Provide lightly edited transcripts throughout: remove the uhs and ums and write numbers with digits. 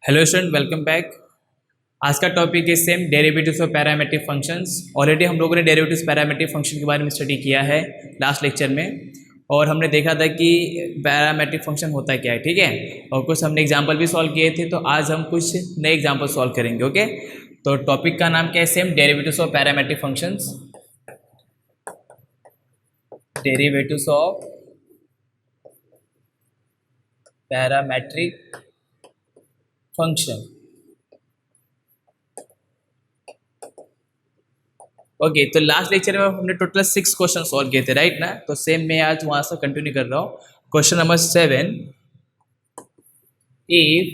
Hello student, welcome back. आज का topic है same derivatives of parametric functions. Already हम लोगों ने डेरिवेटिव्स पैरामेट्रिक फंक्शन के बारे में स्टडी किया है लास्ट लेक्चर में, और हमने देखा था कि पैरामेट्रिक फंक्शन होता क्या है, ठीक है। और कुछ हमने एग्जांपल भी सॉल्व किए थे, तो आज हम कुछ नए एग्जांपल सॉल्व करेंगे। ओके, तो टॉपिक का नाम क्या है? Same derivatives of parametric functions. Derivatives of parametric function. Okay, तो लास्ट लेक्चर में हमने टोटल 6 क्वेश्चन सॉल्व किए थे, राइट ना। तो सेम मैं आज वहां से कंटिन्यू कर रहा हूँ। Question number 7, if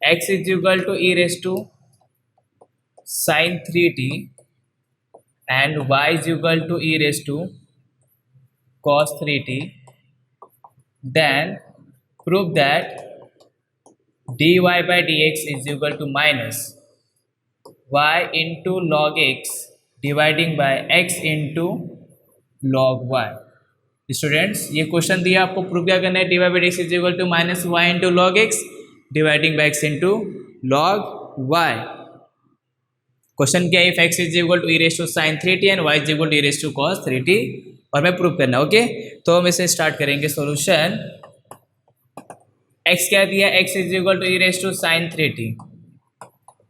x is equal to e raise to sine 3t and y is equal to e raise to cos 3t, then prove that dy by dx is equal to minus y into log x dividing by x into log y। Students, ये question दिया आपको, prove क्या करना है? dy by dx is equal to minus y into log x dividing by x into log y। Question क्या है? If x is equal to e raised to sin 3t and y is equal to e raised to cos 3t, और मैं prove करना। Okay, तो हम इसे start करेंगे। Solution, x क्या दिया? x is equal to e raise to sine 3t।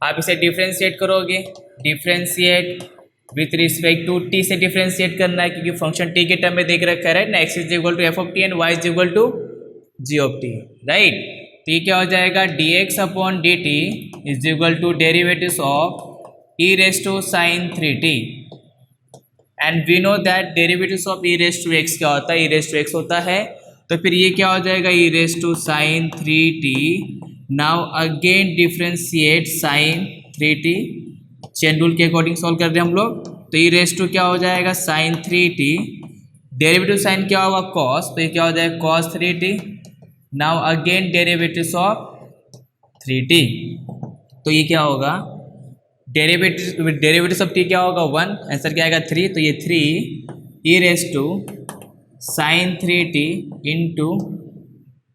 आप इसे डिफ्रेंशिएट करोगे, differentiate with respect to t से डिफ्रेंशिएट करना है, क्योंकि फंक्शन t के टर्म में देख रखा है, राइट ना। x is equal to f of t and y is equal to g of t, right. तो ये क्या हो जाएगा? dx upon dt is equal to derivatives of e raise to sine 3t, and we know that derivatives of e raise to x क्या होता है? ई raise to x होता है। तो फिर ये क्या हो जाएगा? E raise to sine 3t। Now again differentiate sine 3t, chain rule के अकॉर्डिंग सॉल्व कर रहे हैं हम लोग। तो ई रेस टू क्या हो जाएगा? साइन 3t, डेरिवेटिव साइन क्या होगा? कॉस, तो ये क्या हो जाएगा? Cos 3t। Now again derivatives of 3t, तो ये क्या होगा? डेरिवेटिव्स ऑफ t क्या होगा? 1, आंसर क्या आएगा? 3। तो ये 3 e raise to sine 3t into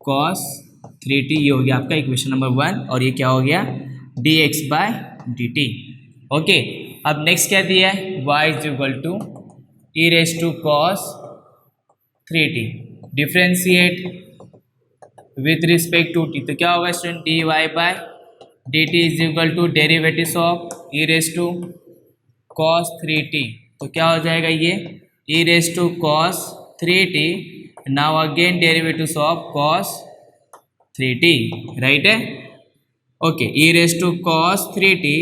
cos 3t, ये हो गया आपका इक्वेशन नंबर 1। और ये क्या हो गया? dx by dt। ओके, अब नेक्स्ट क्या दिया है? y is equal to e raise to cos 3t, differentiate with respect to t, तो क्या होगा student? dy by dt is equal to derivatives of e raise to cos 3t, तो क्या हो जाएगा? ये e raise to cos 3t। Now again derivatives of cos 3t, right है। Okay, e raise to cos 3t,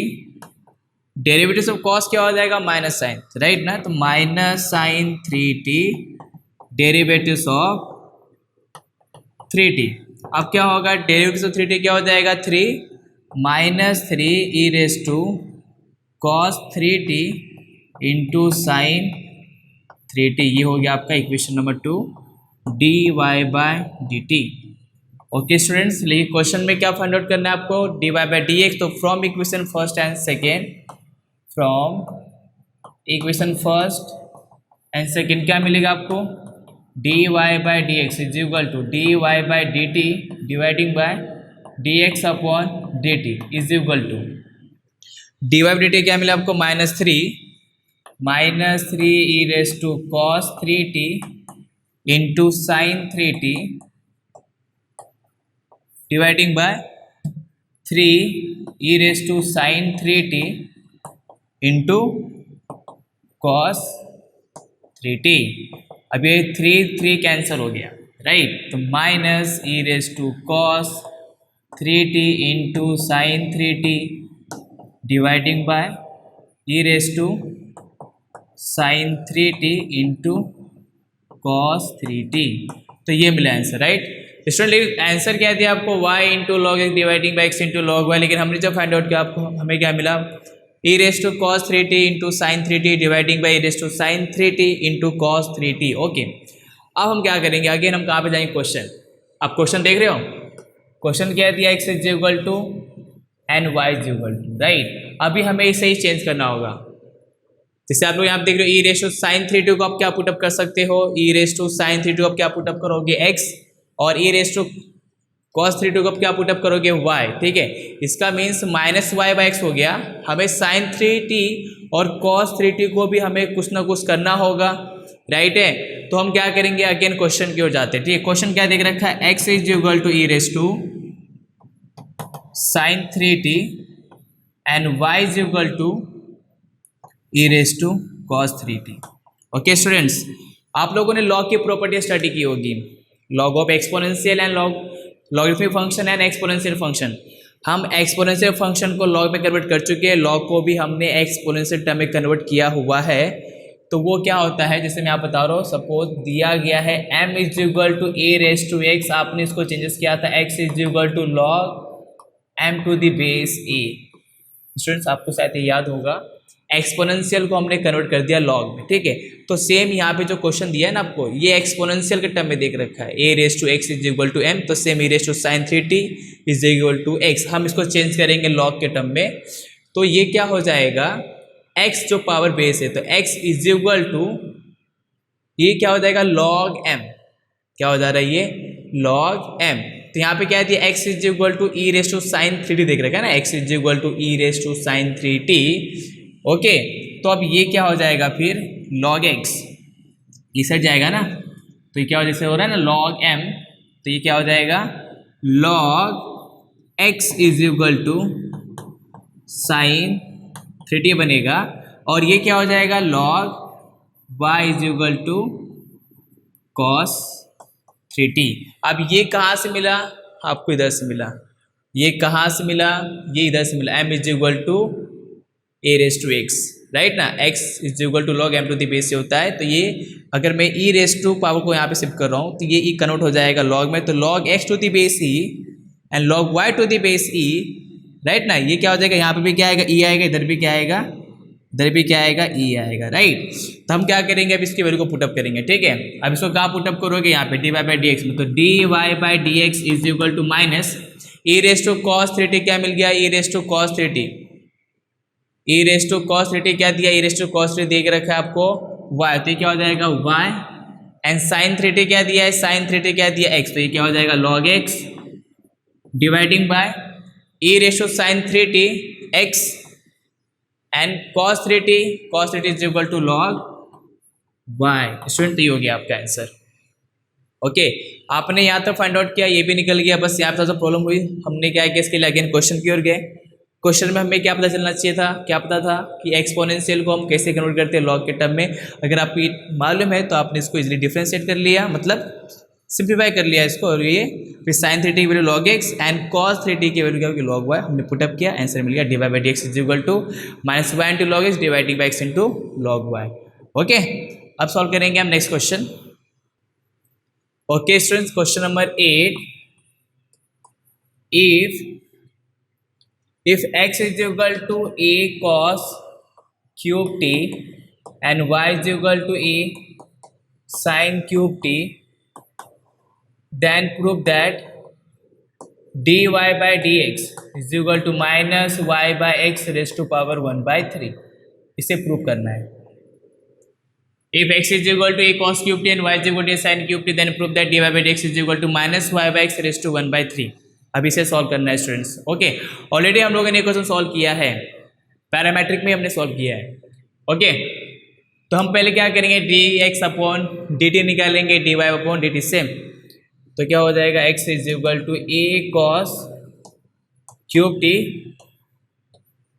derivatives of cos क्या हो जाएगा? Minus sign, right ना। तो minus sign 3t derivatives of 3t। अब क्या होगा? डेरिवेटिव्स ऑफ 3t क्या हो जाएगा? 3 minus 3 e raise to cos 3t into sine 3t, ये हो गया आपका equation number 2, dy by dt। Okay students, लेकिन क्वेश्चन में क्या फाइंड आउट करना है आपको? dy bye dx। तो from equation first and second, from equation first and second क्या मिलेगा आपको? dy bye dx is equal to dy by dt dividing by dx upon dt is equal to dy by dt क्या मिला आपको? Minus 3 e raise to cos 3t into sine 3t dividing by 3 e raise to sine 3t into cos 3t। अब ये 3 cancel हो गया, right. तो minus e raise to cos 3t into sine 3t dividing by e raise to sine 3t into cos 3t, तो ये मिला answer, right. Student, answer क्या दिया आपको? y into log x dividing by x into log y, लेकिन हमने जब find out किया आपको हमें क्या मिला? E raise to cos 3t into sine 3t dividing by e raise to sine 3t into cos 3t। Okay, अब हम क्या करेंगे? अगेन हम कहाँ पे जाएंगे? क्वेश्चन। आप क्वेश्चन देख रहे हो? क्वेश्चन क्या दिया? x is equal to and y is equal to, right. अभी हमें इसे ही चेंज करना होगा। जैसे आप लोग यहाँ देख रहे हो, ई रेस टू साइन 3t को आप क्या पुटअप कर सकते हो? ई रेस टू साइन 3t को आप क्या पुटअप करोगे? x, और ई रेस टू cos 3t को क्या पुटअप करोगे y, ठीक है। इसका means minus y by x हो गया। हमें sin 3t और cos 3t को भी हमें कुछ ना कुछ करना होगा, राइट है। तो हम क्या करेंगे, अगेन क्वेश्चन की ओर जाते हैं, ठीक है। क्वेश्चन क्या देख रखा है, x is equal to e raise to sin 3t and y is equal to e raise to cos 3t। Okay students, आप लोगों ने लॉग की प्रॉपर्टी स्टडी की होगी, log of exponential and logarithmic function and exponential function. हम exponential function को log में convert कर चुके हैं, लॉग को भी हमने एक्सपोनेंशियल टर्म में कन्वर्ट किया हुआ है। तो वो क्या होता है, जैसे मैं आप बता रहा हूँ, सपोज दिया गया है m is equal to a raise to x, आपने इसको चेंजेस किया था x is equal to log m to the base a। Students आपको शायद ये याद होगा, एक्सपोनेंशियल को हमने कन्वर्ट कर दिया लॉग में, ठीक है। तो सेम यहाँ पे जो क्वेश्चन दिया है ना आपको, ये एक्सपोनेंशियल के टर्म में देख रखा है, a raise to x is equal to m, तो same a raise to sine 3t is equal to x. हम इसको चेंज करेंगे लॉग के टर्म में, तो ये क्या हो जाएगा, x जो पावर बेस है, तो x इज इक्वल टू, ये क्या हो जाएगा लॉग m, क्या हो जा रहा है ये लॉग m। तो यहाँ पे क्या है, x is equal to e raise to sine 3t देख रखा है ना, x is equal to e raise to sine 3t। Okay, तो अब ये क्या हो जाएगा फिर log x, इस साइड जाएगा ना, तो ये क्या हो, जैसे हो रहा है ना log m, तो ये क्या हो जाएगा log x is equal to sine 3t बनेगा, और ये क्या हो जाएगा log y is equal to cos 3t। अब ये कहाँ से मिला, आपको इधर से मिला, ये कहाँ से मिला, ये इधर से मिला, m is equal to a raise to x, right ना, x is equal to log m to the base से होता है। तो ये अगर मैं e रेस टू पावर को यहाँ पे शिफ्ट कर रहा हूँ, तो ये e कन्वर्ट हो जाएगा लॉग में, तो log x to the base e and log y to the base e, right ना। ये क्या हो जाएगा, यहाँ पे भी क्या आएगा e आएगा, इधर भी क्या आएगा, इधर भी क्या आएगा e आएगा, राइट। तो हम क्या करेंगे, अब इसकी वैल्यू को पुटअप करेंगे, ठीक है। अब इसको कहाँ पुटअप करोगे, यहाँ पे dy बाई डी एक्स में, तो dy by d x is equal to minus e raise to cos 3t, क्या मिल गया e raise to cos 3t, e raise to cos 3t क्या दिया, e raise to cos 3t देख रखा है आपको y, तो ये क्या हो जाएगा y एंड sin 3t क्या दिया है, sin 3t क्या दिया x, तो ये क्या हो जाएगा log x dividing by e raise to sin 3t x and cos 3t is equal to log y। Student ये हो गया आपका आंसर। ओके, आपने यहाँ तक फाइंड आउट किया, ये भी निकल गया, बस यहाँ पर प्रॉब्लम हुई, हमने क्या किया, इसके लिए अगेन क्वेश्चन की ओर गए। क्वेश्चन में हमें क्या पता चलना चाहिए था, क्या पता था कि एक्सपोनेंशियल को हम कैसे कन्वर्ट करते हैं लॉग के टर्म में। अगर आपको ये मालूम है तो आपने इसको इजीली डिफरेंशिएट कर लिया, मतलब सिंप्लीफाई कर लिया इसको, और ये फिर साइन 3t की value log x and cos 3t की वैल्यू क्या होगी लॉग y, हमने पुटअप किया, आंसर मिल गया dy by d x is equal to minus y into log x dividing by x into log y। Okay, अब solve करेंगे हम next question. Okay students, question number 8, if x is equal to a cos cube t and y is equal to a sin cube t, then prove that dy by dx is equal to minus y by x raised to power 1 by 3। इसे prove करना है। If x is equal to a cos cube t and y is equal to a sin cube t, then prove that dy by dx is equal to minus y by x raised to 1 by 3। अब इसे solve करना है students. Okay, already हम लोगों ने question solve किया है, parametric में हमने सॉल्व किया है। ओके, तो हम पहले क्या करेंगे, d x upon d t निकालेंगे d y upon d t से, तो क्या हो जाएगा x is equal to a cos cube t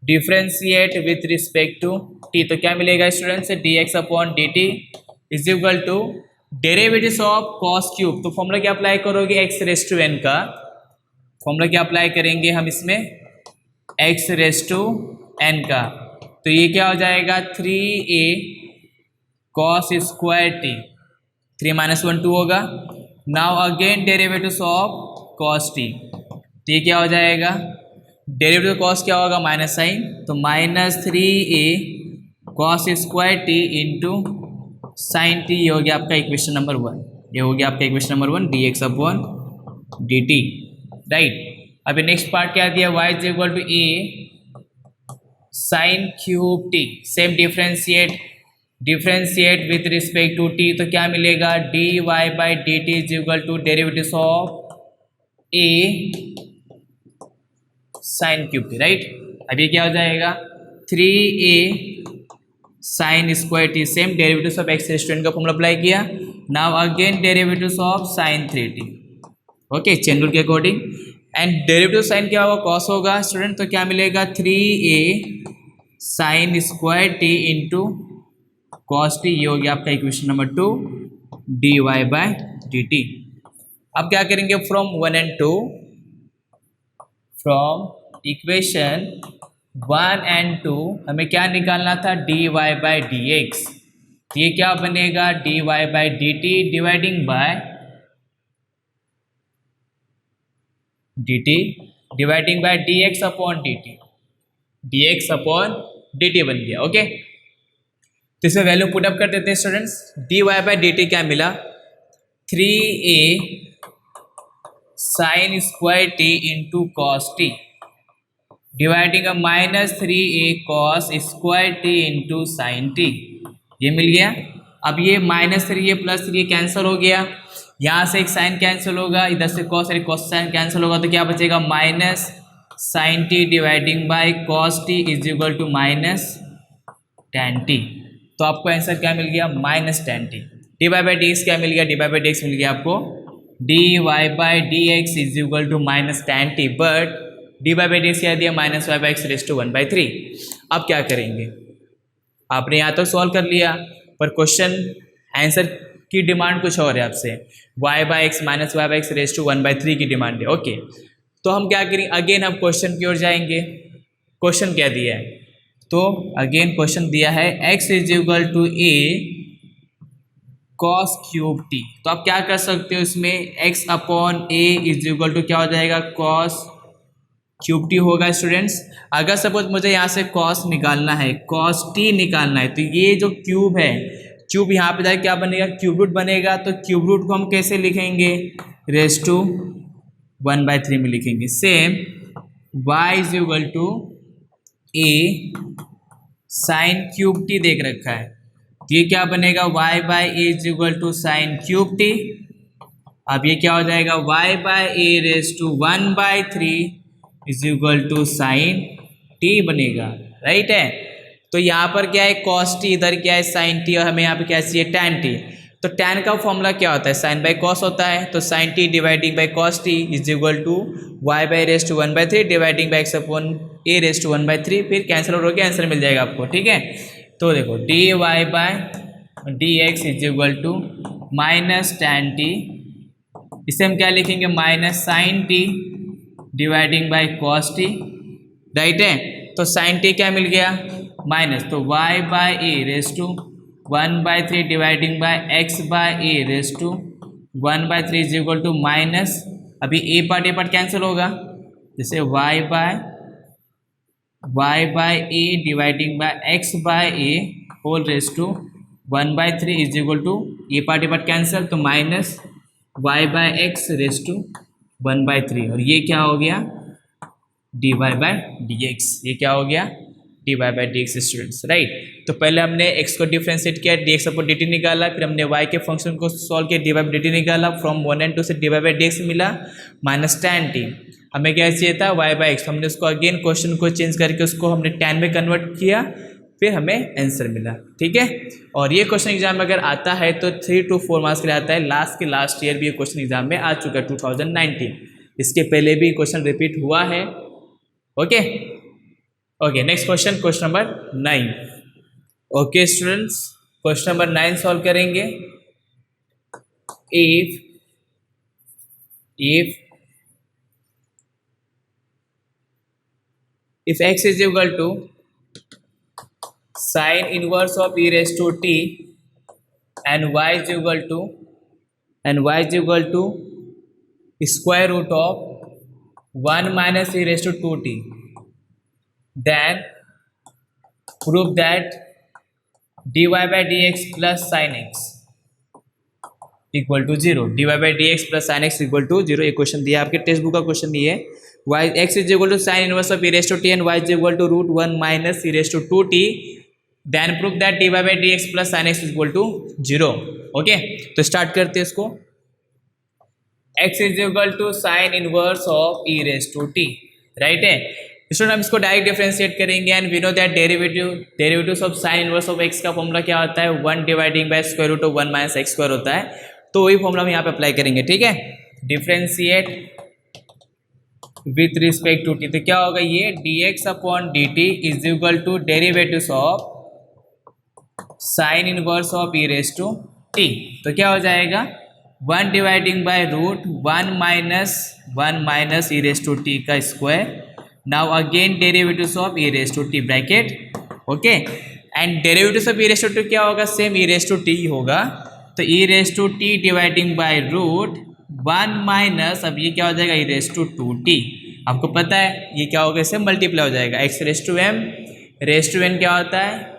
differentiate with respect to t, तो क्या मिलेगा students, d x upon d t is equal to derivatives of cos cube. तो formula क्या अप्लाई करोगे, एक्स रेस टू एन का formula क्या apply करेंगे हम इसमें, एक्स रेस टू एन का, तो ये क्या हो जाएगा 3a cos square T, 3 minus 1 2 होगा। Now again derivatives of cos T, तो ये क्या हो जाएगा, डेरिवेटिव कॉस क्या होगा माइनस साइन, तो minus 3a cos square t into sine T, ये हो गया आपका इक्वेशन नंबर 1, ये हो गया आपका equation number 1 d x upon d t, right. अभी नेक्स्ट पार्ट क्या दिया, y is equal to a sine cube t, same differentiate with respect to t, तो क्या मिलेगा dy by d t is equal to derivatives of a sine cube t, right. अब ये क्या हो जाएगा 3a sine square t, same derivatives of x raise to n का formula apply किया। Now again derivatives of sine 3t, okay, chain rule के according. And derivative sine क्या होगा, कॉस होगा स्टूडेंट, तो क्या मिलेगा 3a sine square t into cos t, ये हो गया आपका equation number 2 dy by dt। अब क्या करेंगे from 1 and 2, from equation 1 and 2 हमें क्या निकालना था dy बाय dx। ये क्या बनेगा dy by dt dividing by dt dividing by dx upon dt, dx upon dt बन गया, ओके। तो इसमें वैल्यू पुट अप कर देते हैं स्टूडेंट्स। dy बाय dt क्या मिला 3a sine square t into cos T dividing -3a cos square t into sine T, ये मिल गया। अब ये -3a प्लस 3a कैंसिल हो गया, यहाँ से एक साइन कैंसिल होगा, इधर से कॉस और कॉस साइन कैंसिल होगा, तो क्या बचेगा minus sine t dividing by cos t is equal to minus ten t. तो आपको आंसर क्या मिल गया -10 t. D y by d x क्या मिल गया, d y by d x मिल गया आपको d y by d x is equal to -10 t, but d y by d x क्या दिया -y/x⁻⁴। अब क्या करेंगे, आपने यहाँ तक सॉल्व कर लिया, पर क्वेश्चन आंसर की डिमांड कुछ और है आपसे, y/x -y/x⁻⁴ की डिमांड है, ओके। तो हम क्या करेंगे, अगेन हम क्वेश्चन की ओर जाएंगे। क्वेश्चन क्या दिया है, तो अगेन क्वेश्चन दिया है x is equal to a cos cube t। तो आप क्या कर सकते हो, इसमें x upon a is equal to क्या हो जाएगा cos क्यूब t होगा स्टूडेंट्स। अगर सपोज मुझे यहाँ से cos निकालना है, cos t निकालना है, तो ये जो क्यूब है, क्यूब यहाँ पे जाए क्या बनेगा क्यूब रूट बनेगा। तो क्यूब रूट को हम कैसे लिखेंगे, रेज टू 1/3 में लिखेंगे। Same y is equal to a sine cube t देख रखा है, तो ये क्या बनेगा y by a is equal to sine cube t. अब ये क्या हो जाएगा y by a raise to 1/3 is equal to sine t बनेगा, राइट है। तो यहाँ पर क्या है कॉस टी, इधर क्या है साइन टी, और हमें यहाँ पे क्या चाहिए टैन टी। तो टैन का फॉर्मूला क्या होता है, साइन बाई कॉस होता है। तो sine t dividing by cos t is equal to y by raise to 1/3 dividing by x upon a raise to 1/3, फिर कैंसिल हो के आंसर मिल जाएगा आपको, ठीक है। तो देखो d y by d x is equal to -tan t, इसे हम क्या लिखेंगे -sin t dividing by cos t, right है। तो sin टी क्या मिल गया माइनस, तो y by a raise to 1/3 dividing by x by a raise to 1/3 is equal to minus, अभी ए पार्ट कैंसिल होगा, जैसे y by a dividing by x by a whole raise to 1/3 is equal to a part cancel, तो minus y by x raise to 1/3, और ये क्या हो गया d y by d x, ये क्या हो गया d y by d x students, right. तो पहले हमने x को डिफ्रेंशिएट किया, d x upon d t निकाला, फिर हमने y के फंक्शन को सॉल्व किया, d y by d t निकाला, फ्रॉम 1 and 2 से d y by d x मिला -tan टी। हमें क्या चाहिए था y बाई एक्स, हमने उसको अगेन क्वेश्चन को चेंज करके उसको हमने tan में कन्वर्ट किया, फिर हमें आंसर मिला, ठीक है। और ये क्वेश्चन एग्जाम में अगर आता है तो 3 to 4 मार्क्स के लिए आता है, लास्ट ईयर भी ये क्वेश्चन एग्जाम में आ चुका है 2019, इसके पहले भी क्वेश्चन रिपीट हुआ है, okay. Okay next question number 9। Okay students, question number 9 solve करेंगे। if x is equal to sin inverse of e raised to t and y is equal to square root of 1 minus e raised to 2t, then prove that dy by dx plus sin x equal to 0, d y by d x plus sine x equal to 0। ये question दिया आपके text book का question नहीं है। Y x is equal to sine inverse of e raise to t and y is equal to √1 minus e raise to 2t, then prove that d y by d x plus sine x equal to 0। Okay, तो start करते हैं इसको। x is equal to sine inverse of e raise to t, right है। Student हम इसको direct differentiate करेंगे and we know that derivatives of sine inverse of x का formula क्या होता है, 1 dividing by square root of 1 minus x square होता है। तो वही फॉर्मूला हम यहाँ पे अप्लाई करेंगे, ठीक है। Differentiate with respect to t, तो क्या होगा ये dx upon dt is equal to derivatives of sine inverse of e raise to t. तो क्या हो जाएगा 1 dividing by root 1 minus e raise to t का square. Now again derivatives of e raise to t bracket, okay. And derivatives of e raise to t क्या होगा, same e raise to t होगा। तो ई raise to t dividing by root 1 minus, अब ये क्या हो जाएगा ई रेस टू 2t। आपको पता है ये क्या होगा, इससे मल्टीप्लाई हो जाएगा, x raise to m, raise to n क्या होता है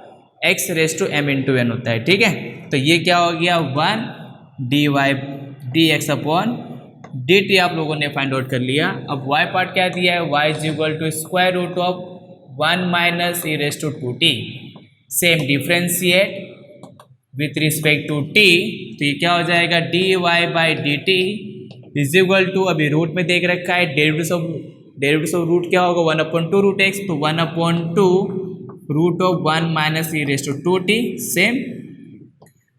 x raise to m into n होता है, ठीक है। तो ये क्या हो गया 1 dx अपॉन dt आप लोगों ने फाइंड आउट कर लिया। अब y पार्ट क्या दिया है, y is equal to square root of 1 minus e raise to 2t। Same differentiate with respect to t, तो ये क्या हो जाएगा dy by dt is equal to, अभी रूट में देख रखा है डेरिवेटिव्स ऑफ रूट क्या होगा 1/2 रूट x, तो 1/2 root of 1 minus e raise to 2t। Same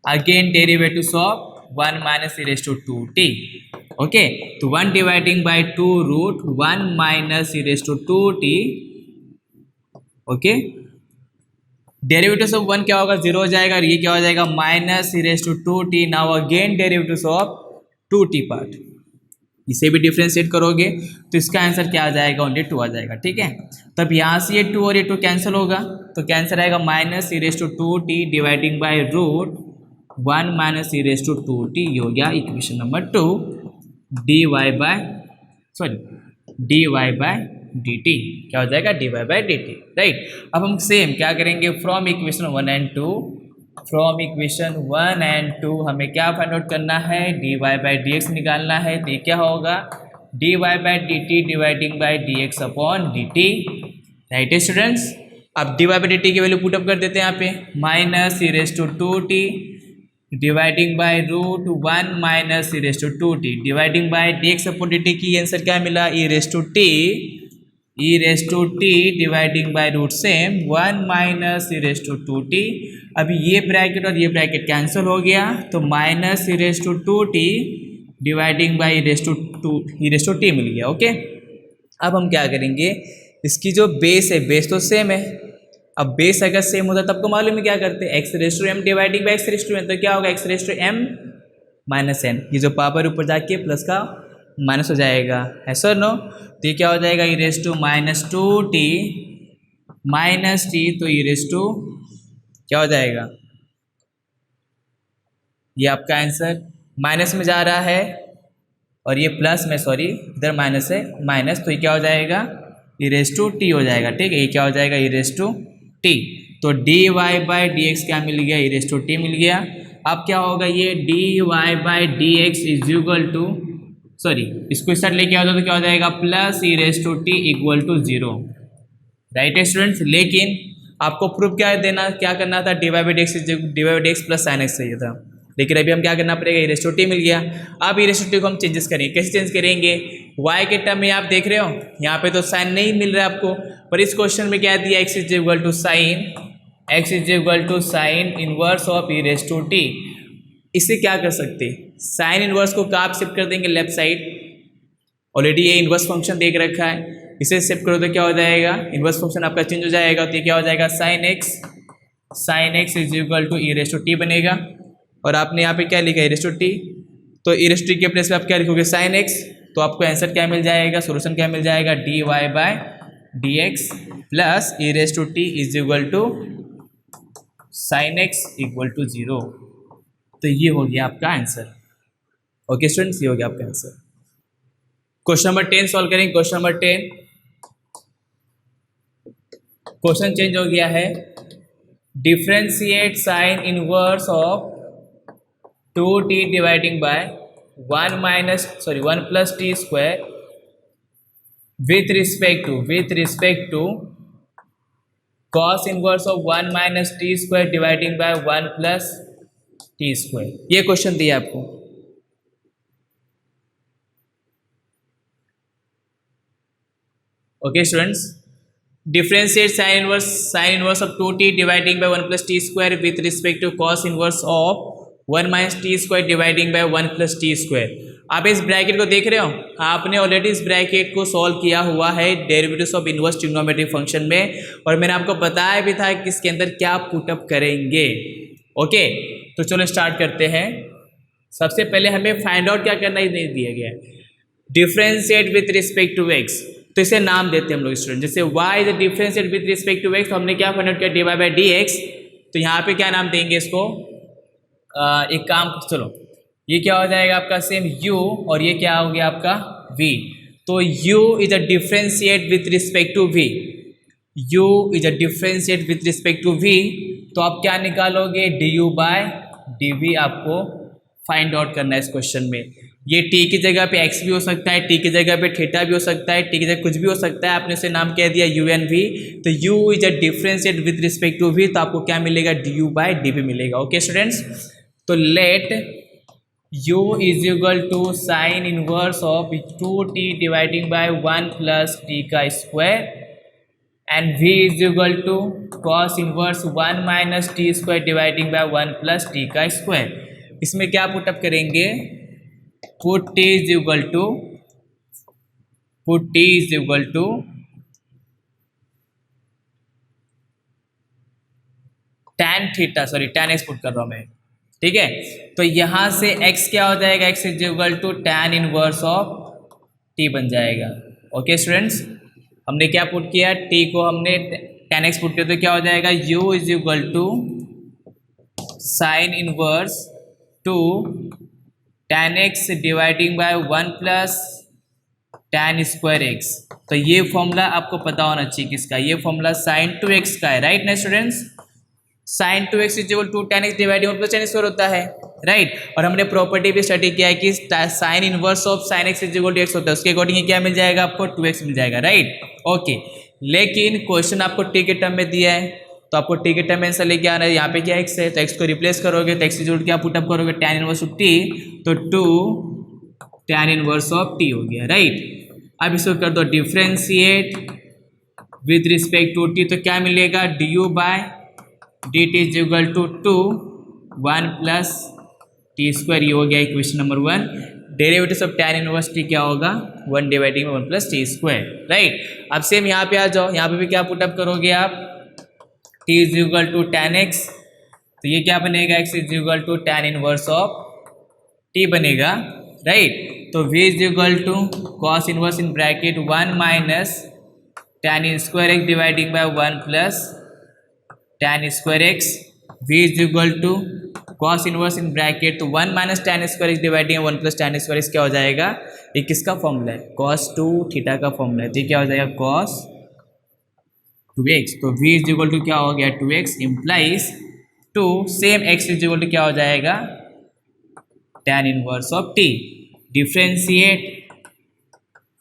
again derivatives of 1 minus e raise to 2t, okay. तो 1 dividing by 2 root 1 minus e raise to 2t, okay. Derivatives of 1 क्या होगा 0 हो जाएगा, और ये क्या हो जाएगा minus e raise to 2t। Now again derivatives of 2t part, इसे भी डिफरेंशिएट करोगे तो इसका आंसर क्या आ जाएगा, ओनली 2 आ जाएगा, ठीक है। तब यहाँ से ये 2 और ये 2 कैंसिल होगा, तो कैंसिल आएगा minus e raise to 2t dividing by root 1 minus e raise to 2t। ये हो गया equation number 2, dy by dt क्या हो जाएगा dy बाय dt, राइट। अब हम सेम क्या करेंगे, from equation 1 and 2, from equation 1 and 2 हमें क्या फाइंड आउट करना है, dy बाई dx निकालना है। तो ये क्या होगा dy by dt dividing by dx upon dt, right है स्टूडेंट्स। अब dy बाई dt की वैल्यू पुटअप कर देते हैं यहाँ पे, minus e raise to 2t dividing by root 1 minus e raise to 2t dividing by dx upon dt की answer क्या मिला, e raise to t dividing by root same 1 minus e raise to 2t। अभी ये bracket और ये bracket cancel हो गया, तो minus e raise to 2t dividing by e raise to t मिल गया, ओके। अब हम क्या करेंगे, इसकी जो बेस है, बेस तो सेम है। अब बेस अगर सेम होता तब को मालूम है क्या करते हैं, x raise to m dividing by x raise to n. तो क्या होगा x raise to m minus n, ये जो पावर ऊपर जाके प्लस का माइनस हो जाएगा, है सर नो। तो ये क्या हो जाएगा e raise to minus 2t minus t, तो ई रेस टू क्या हो जाएगा, ये आपका आंसर माइनस में जा रहा है और ये प्लस में, सॉरी इधर माइनस है, माइनस, तो ये क्या हो जाएगा ई रेस टू टी हो जाएगा, ठीक है। ये क्या हो जाएगा ई रेस टू टी। तो dy बाई डी एक्स क्या मिल गया, ई रेस टू टी मिल गया। अब क्या होगा ये dy by d x is equal to, sorry इसको इस साइड लेके आओ तो क्या हो जाएगा plus e raise to t equal to 0, right है स्टूडेंट्स। लेकिन आपको प्रूफ क्या करना था, dy by d x plus sine x चाहिए था, लेकिन अभी हम क्या करना पड़ेगा, ई रेस टू टी मिल गया। अब ई रेस टू टी को हम चेंजेस करेंगे, कैसे चेंज करेंगे, y के टर्म में आप देख रहे हो यहाँ पे तो साइन नहीं मिल रहा है आपको, पर इस क्वेश्चन में क्या दिया x is equal to sine inverse of e raise to t. इसे क्या कर सकते, साइन इनवर्स को कहाँ शिफ्ट कर देंगे, लेफ्ट साइड। ऑलरेडी ये इनवर्स फंक्शन देख रखा है, इसे शिफ्ट करो तो क्या हो जाएगा, इनवर्स फंक्शन आपका चेंज हो जाएगा। तो ये क्या हो जाएगा sine x is equal to e raise to t बनेगा। और आपने यहाँ पे क्या लिखा ई रेस टू टी, तो ई रेस टू टी के प्लेस पे आप क्या लिखोगे साइन एक्स, तो आपको आंसर क्या मिल जाएगा, सोल्यूशन क्या मिल जाएगा dy by d x plus e raise to t is equal to sine x equal to 0। तो ये हो गया आपका आंसर, ओके स्टूडेंट्स, ये हो गया आपका आंसर। क्वेश्चन नंबर 10 सॉल्व करेंगे। क्वेश्चन नंबर 10, क्वेश्चन चेंज हो गया है, differentiate sine inverse of 2t dividing by 1 plus t square with respect to cos inverse of 1 minus t square dividing by 1 plus t square. ये question दिया आपको, okay students, differentiate sine inverse of 2t dividing by 1 plus t square with respect to cos inverse of 1 minus t square dividing by 1 plus t square. आप इस bracket को देख रहे हो, आपने ऑलरेडी इस ब्रैकेट को सॉल्व किया हुआ है derivatives of inverse trigonometric function में, और मैंने आपको बताया भी था कि इसके अंदर क्या पुटअप करेंगे। ओके, तो चलो स्टार्ट करते हैं। सबसे पहले हमें फाइंड आउट क्या करना ही नहीं दिया गया है, differentiate with respect to x. तो इसे नाम देते हैं हम लोग स्टूडेंट, जैसे y is differentiate with respect to x, तो हमने क्या फाइंड आउट किया, dy बाई डी एक्स। तो यहाँ पे क्या नाम देंगे इसको, एक काम चलो, ये क्या हो जाएगा आपका सेम u, और ये क्या हो गया आपका v। तो u is a differentiate with respect to v, u is a differentiate with respect to v। तो आप क्या निकालोगे, du बाय dv आपको फाइंड आउट करना है इस क्वेश्चन में। ये t की जगह पे x भी हो सकता है, t की जगह पे थीटा भी हो सकता है, t की जगह कुछ भी हो सकता है, आपने उसे नाम कह दिया u एन v। तो u is a differentiate with respect to v, तो आपको क्या मिलेगा, du बाय dv मिलेगा। ओके स्टूडेंट्स, तो let u is equal to sine inverse of 2t dividing by 1 plus t का square and v is equal to cos inverse 1 minus t square dividing by 1 plus t का square. इसमें क्या put up करेंगे, put t is equal to tan theta, sorry tan x put कर रहा हूं मैं, ठीक है। तो यहां से x क्या हो जाएगा, x is equal to tan inverse of t बन जाएगा। ओके स्टूडेंट्स, हमने क्या पुट किया, t को हमने tan x पुट किया, तो क्या हो जाएगा, u is equal to sine inverse to tan x dividing by 1 plus tan square x। तो ये फॉर्मूला आपको पता होना चाहिए किसका, ये फॉर्मूला sin 2x का है, राइट ना students. sin 2x is equal to tan x dividing 1 plus tan square होता है, राइट। और हमने प्रॉपर्टी भी स्टडी किया है कि sine inverse of sin x is equal to x होता है, उसके अकॉर्डिंग क्या मिल जाएगा आपको, 2x मिल जाएगा, राइट। ओके, लेकिन क्वेश्चन आपको t के टर्म में दिया है, तो आपको t के टर्म में आंसर लेके आना है। यहाँ पे क्या x है, तो x को रिप्लेस करोगे, तो x इक्वल क्या पुटअप करोगे, tan इनवर्स ऑफ t, तो 2 tan इनवर्स ऑफ t हो गया, राइट। अब इसको कर दो differentiate with respect to t, तो क्या मिलेगा, du by dt is equal to 2 1 plus t square, ये हो गया equation number 1। Derivative of tan inverse t क्या होगा, 1 dividing 1 plus t square, right. अब सेम यहाँ पे आ जाओ, यहाँ पे भी क्या पुटअप करोगे आप, t is equal to tan x, तो ये क्या बनेगा, x is equal to tan inverse of t बनेगा, राइट। तो v is equal to cos inverse in bracket 1 minus tan square x dividing by 1 plus tan square x, v is equal to cos inverse in bracket 1 minus tan square x dividing 1 plus tan square x क्या हो जाएगा, ये किसका formula है, cos 2 theta का formula है, तो ये क्या हो जाएगा cos 2x। तो v इज इक्वल टू क्या हो गया, 2x implies 2 same x is equal to क्या हो जाएगा, tan inverse of t। Differentiate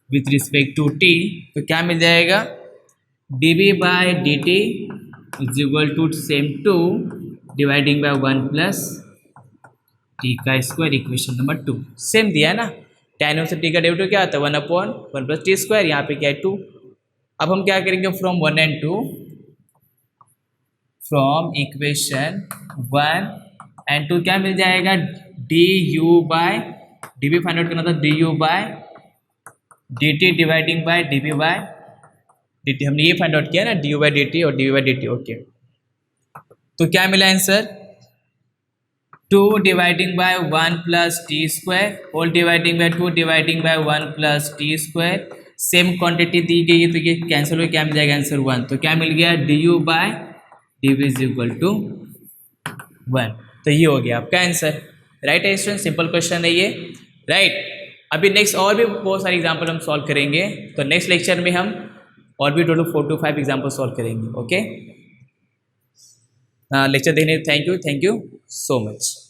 with respect to t, तो क्या मिल जाएगा, dv by dt is equal to same 2 dividing by 1 plus t का स्क्वायर, इक्वेशन नंबर 2 सेम दिया ना। tan इनवर्स t का डेरिवेटिव क्या आता है, 1/1 प्लस t स्क्वायर, यहाँ पे क्या है 2। अब हम क्या करेंगे, from 1 and 2, from equation 1 and 2 क्या मिल जाएगा, du by dv find out करना था, du by dt dividing by dv by dt, हमने ये फाइंड आउट किया ना, du बाय dt और dv बाय dt। ओके, तो क्या मिला answer, 2 dividing by 1 plus t square whole dividing by 2 dividing by 1 plus t square. Same quantity दी गई है, तो ये कैंसिल हो, क्या मिल जाएगा आंसर 1। तो क्या मिल गया, du by dv is equal to 1। तो ये हो गया आपका आंसर, राइट है स्टूडेंट, सिंपल क्वेश्चन है ये, राइट। अभी नेक्स्ट और भी बहुत सारे एग्जाम्पल हम सॉल्व करेंगे, तो नेक्स्ट लेक्चर में हम और भी टोटल 4 to 5 एग्जाम्पल सॉल्व करेंगे। ओके, लेक्चर देखने थैंक यू सो मच।